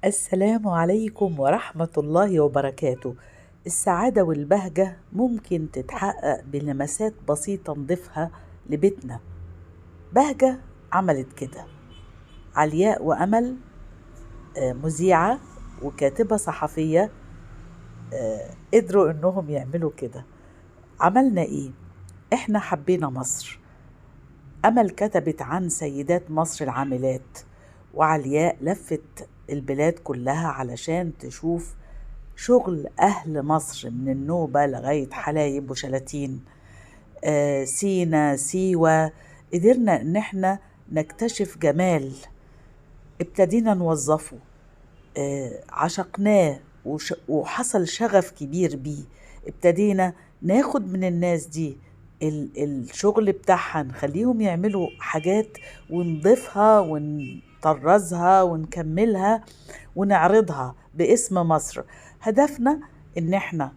السلام عليكم ورحمة الله وبركاته. السعادة والبهجة ممكن تتحقق بلمسات بسيطة نضيفها لبيتنا. بهجة عملت كده. علياء وأمل، مذيعة وكاتبة صحفية، قدروا إنهم يعملوا كده. عملنا إيه؟ إحنا حبينا مصر. أمل كتبت عن سيدات مصر العاملات، وعلياء لفت البلاد كلها علشان تشوف شغل أهل مصر من النوبة لغاية حلايب وشلاتين، سينا، سيوة. قدرنا إن احنا نكتشف جمال، ابتدينا نوظفه، عشقناه وحصل شغف كبير بيه. ابتدينا ناخد من الناس دي الشغل بتاعها، نخليهم يعملوا حاجات ونضيفها ونطرزها ونكملها ونعرضها باسم مصر. هدفنا ان احنا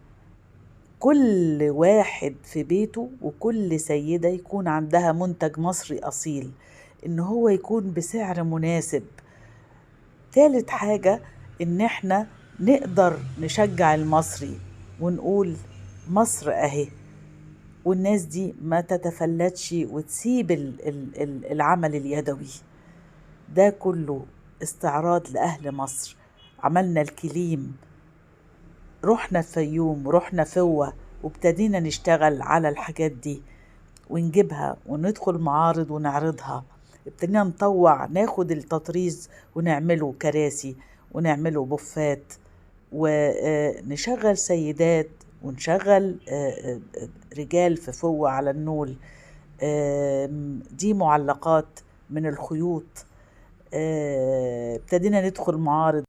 كل واحد في بيته وكل سيدة يكون عندها منتج مصري أصيل، ان هو يكون بسعر مناسب. ثالث حاجة إن إحنا نقدر نشجع المصري ونقول مصر أهي، والناس دي ما تتفلتش وتسيب العمل اليدوي ده كله. استعراض لأهل مصر. عملنا الكليم، رحنا الفيوم، رحنا فوة، وابتدينا نشتغل على الحاجات دي ونجيبها وندخل معارض ونعرضها. ابتدينا نطوع، ناخد التطريز ونعمله كراسي ونعمله بوفات، ونشغل سيدات ونشغل رجال في فوة على النول. دي معلقات من الخيوط. ابتدينا ندخل معارض.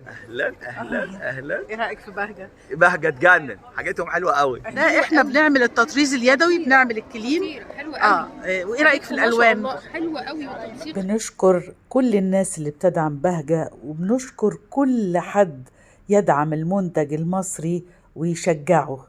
اهلا اهلا اهلا. ايه رايك في بهجه؟ بهجه تجنن، حاجتهم حلوه قوي. لا احنا بنعمل التطريز اليدوي، بنعمل الكليم. حلو قوي. وايه رايك في الالوان؟ حلوه قوي والتنسيق. بنشكر كل الناس اللي بتدعم بهجة، وبنشكر كل حد يدعم المنتج المصري ويشجعه.